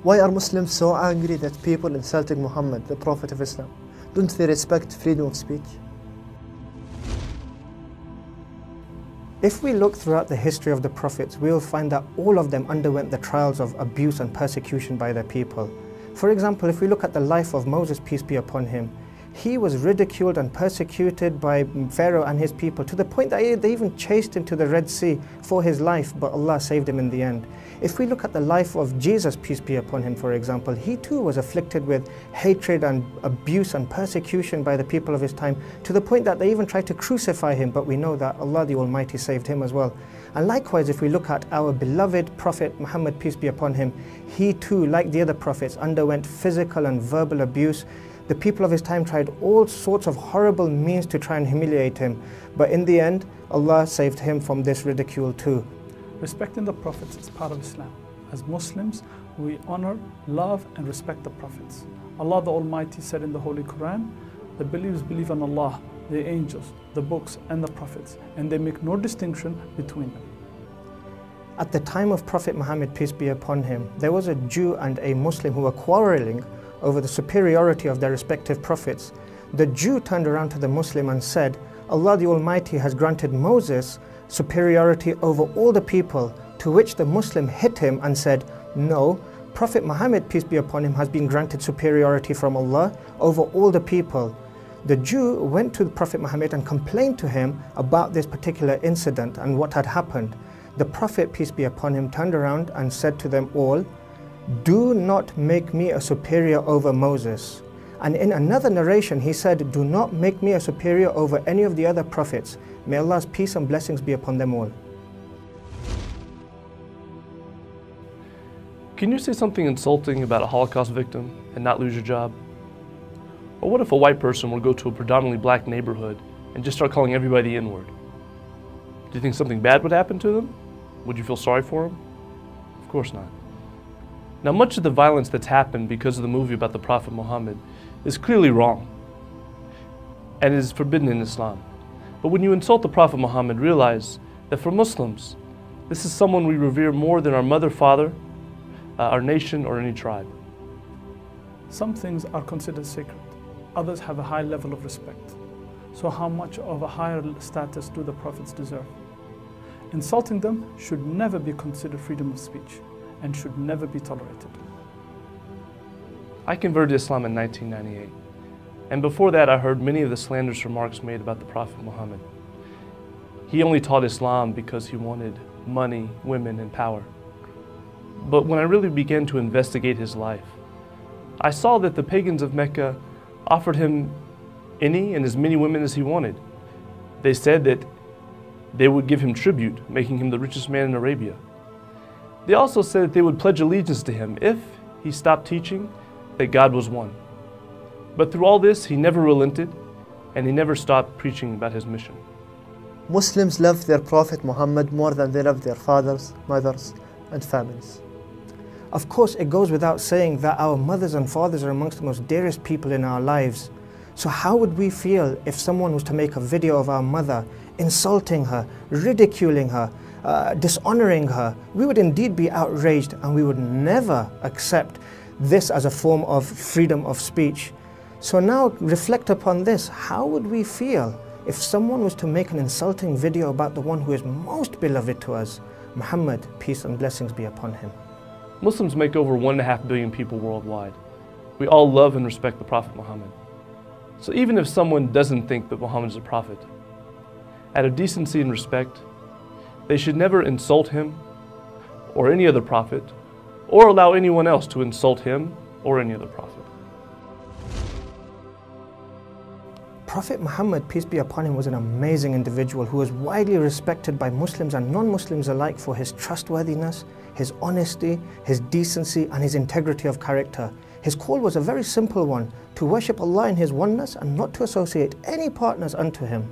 Why are Muslims so angry that people insulting Muhammad, the Prophet of Islam? Don't they respect freedom of speech? If we look throughout the history of the Prophets, we will find that all of them underwent the trials of abuse and persecution by their people. For example, if we look at the life of Moses, peace be upon him, he was ridiculed and persecuted by Pharaoh and his people to the point that they even chased him to the Red Sea for his life, but Allah saved him in the end. If we look at the life of Jesus, peace be upon him, for example, he too was afflicted with hatred and abuse and persecution by the people of his time to the point that they even tried to crucify him, but we know that Allah the Almighty saved him as well. And likewise, if we look at our beloved Prophet Muhammad, peace be upon him, he too, like the other prophets, underwent physical and verbal abuse. The people of his time tried all sorts of horrible means to try and humiliate him, but in the end, Allah saved him from this ridicule too. Respecting the prophets is part of Islam. As Muslims, we honor, love and respect the prophets. Allah the Almighty said in the Holy Quran, the believers believe in Allah, the angels, the books and the prophets, and they make no distinction between them. At the time of Prophet Muhammad, peace be upon him, there was a Jew and a Muslim who were quarreling over the superiority of their respective prophets. The Jew turned around to the Muslim and said, Allah the Almighty has granted Moses superiority over all the people, to which the Muslim hit him and said, no, Prophet Muhammad, peace be upon him, has been granted superiority from Allah over all the people. The Jew went to the Prophet Muhammad and complained to him about this particular incident and what had happened. The Prophet, peace be upon him, turned around and said to them all, do not make me a superior over Moses. And in another narration he said, do not make me a superior over any of the other prophets. May Allah's peace and blessings be upon them all. Can you say something insulting about a Holocaust victim and not lose your job? Or what if a white person were to go to a predominantly black neighborhood and just start calling everybody the N-word? Do you think something bad would happen to them? Would you feel sorry for them? Of course not. Now, much of the violence that's happened because of the movie about the Prophet Muhammad is clearly wrong and is forbidden in Islam. But when you insult the Prophet Muhammad, realize that for Muslims, this is someone we revere more than our mother, father, our nation, or any tribe. Some things are considered sacred. Others have a high level of respect. So how much of a higher status do the prophets deserve? Insulting them should never be considered freedom of speech and should never be tolerated. I converted to Islam in 1998, and before that I heard many of the slanderous remarks made about the Prophet Muhammad. He only taught Islam because he wanted money, women, and power. But when I really began to investigate his life, I saw that the pagans of Mecca offered him any and as many women as he wanted. They said that they would give him tribute, making him the richest man in Arabia. They also said that they would pledge allegiance to him if he stopped teaching that God was one. But through all this, he never relented and he never stopped preaching about his mission. Muslims love their Prophet Muhammad more than they love their fathers, mothers and families. Of course, it goes without saying that our mothers and fathers are amongst the most dearest people in our lives. So how would we feel if someone was to make a video of our mother, insulting her, ridiculing her, dishonoring her? We would indeed be outraged, and we would never accept this as a form of freedom of speech. So now reflect upon this. How would we feel if someone was to make an insulting video about the one who is most beloved to us, Muhammad, peace and blessings be upon him? Muslims make over 1.5 billion people worldwide. We all love and respect the Prophet Muhammad. So even if someone doesn't think that Muhammad is a prophet, out of decency and respect, they should never insult him or any other prophet, or allow anyone else to insult him or any other prophet. Prophet Muhammad, peace be upon him, was an amazing individual who was widely respected by Muslims and non-Muslims alike for his trustworthiness, his honesty, his decency and his integrity of character. His call was a very simple one, to worship Allah in His oneness and not to associate any partners unto Him.